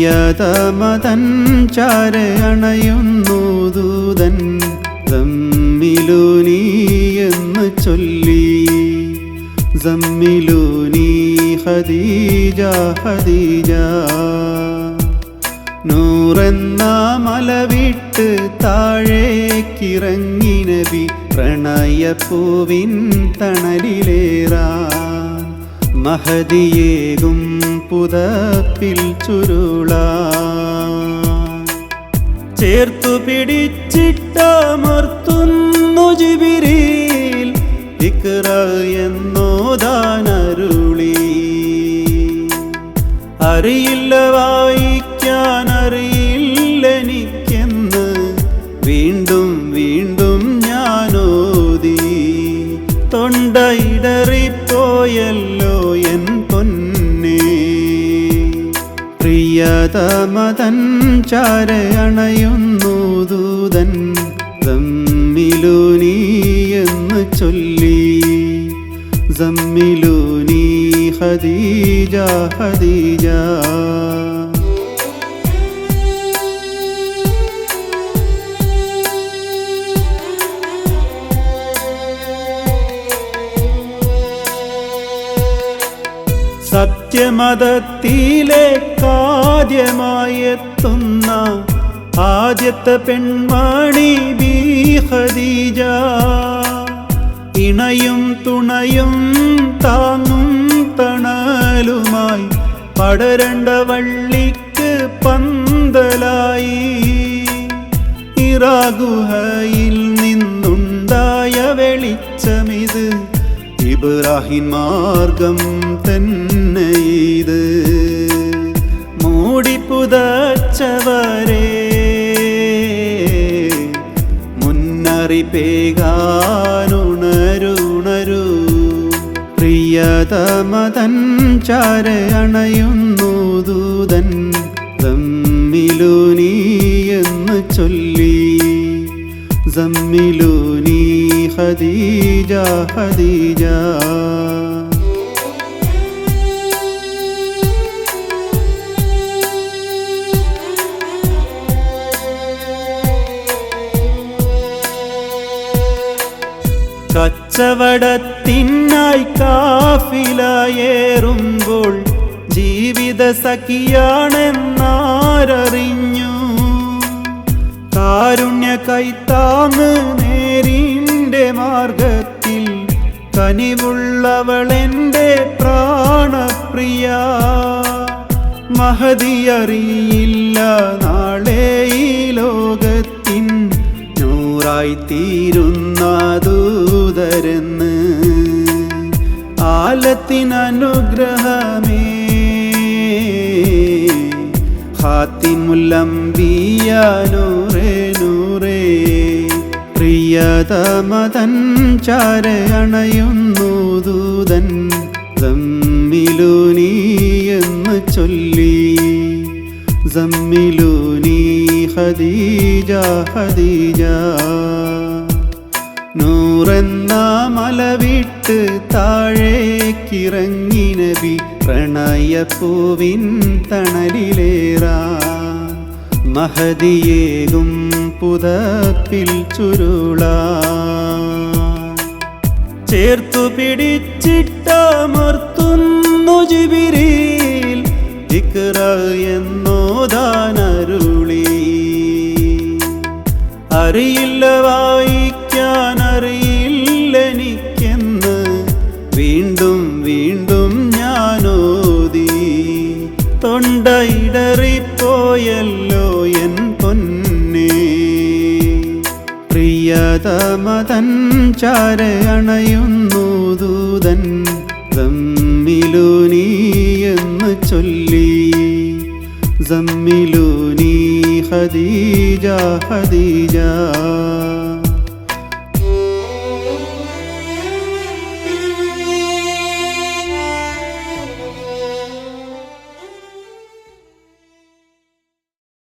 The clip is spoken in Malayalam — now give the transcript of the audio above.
പ്രിയതമതൻ ചാരയണയുന്നു ദൂതൻ സമ്മിലൂനി എന്ന് ചൊല്ലി. സമ്മിലൂനി ഖദീജ ഖദീജ. നൂറെന്ന മല വിട്ട് താഴേക്കിറങ്ങി നബി പ്രണയപ്പൂവിൻ തണലിലേറാൻ. മഹദിയേകും പുതപ്പിൽ ചുരുളാൻ. ചേർത്തു പിടിച്ചിട്ടമർത്തുന്നു ജിബ്രീൽ ഇഖ്റ എന്നോതാനരുളി. അറിയില്ല വായിക്കാൻ അറിയില്ലെനിക്കെന്ന് വീണ്ടും വീണ്ടും ഞാനോതി. തൊണ്ടയിടറിപ്പോയല്ലോ എൻ പൊന്നേ. പ്രിയതമതൻ ചാരയണയുന്നു ദൂതൻ സമ്മിലൂനി എന്ന് ചൊല്ലി. സമ്മിലൂനി ഖദീജ ഖദീജ. സത്യമതത്തിലേക്കാദ്യമായെത്തുന്ന ആദ്യത്തെ പെൺമണി ബി ഖദീജ. ഇണയും തുണയും താങ്ങും തണലുമായി പടരണ്ട വള്ളിക്ക് പന്തലായി. ഇറാഗുഹയിൽ നിന്നുണ്ടായ വെളിച്ചമിത് ഇബ്രാഹിം മാർഗം തന്നെ. ഇത് മൂടിപ്പുതച്ചവരെ മുന്നറിയിപ്പേകാനുണരുണരു. പ്രിയതമതൻ ചാരയണയുന്നു ദൂതൻ സമ്മിലൂനി എന്ന് ചൊല്ലി. സമ്മിലൂനി ഖദീജ ഖദീജ. കച്ചവടത്തിനായി കാഫിലയേറുമ്പോൾ ജീവിത സഖിയാണെന്നാരറിഞ്ഞു. കാരുണ്യ കൈത്താങ്ങ് നേരിൻ്റെ മാർഗത്തിൽ കനിവുള്ളവളെൻ്റെ പ്രാണപ്രിയ. മഹദിയറിയില്ല നാളെ ഈ ലോകത്തിൻ നൂറായിത്തീരുന്ന ദൂതരെന്ന്. ആലത്തിനനുഗ്രഹമേ ഖാതിമുൽ അംബിയ നൂറേ നൂറേ. പ്രിയതമതൻ ചാരയണയുന്നു ദൂതൻ സമ്മിലൂനി എന്ന് ചൊല്ലി. സമ്മിലൂനി ഖദീജ ഖദീജ. നൂറെന്ന മല വിട്ട് താഴേക്കിറങ്ങി നബി പ്രണയപ്പൂവിൻ തണലിലേറാൻ. മഹദിയേകും പുതപ്പിൽ ചുരുളാൻ. ചേർത്തു പിടിച്ചിട്ടമർത്തുന്നു ജിബ്രീൽ ഇഖ്റ എന്നോതാനരുളി. അറിയില്ല വായിക്കാൻ അറിയില്ലെനിക്കെന്ന് വീണ്ടും വീണ്ടും ഞാനോതി. തൊണ്ടയിടറിപ്പോയല്ലോ എൻ പൊന്നേ. പ്രിയതമതൻ ചാരയണയുന്നു ദൂതൻ സമ്മിലൂനി എന്ന് ചൊല്ലി. സമ്മിലൂനി ഖദീജ ഖദീജ.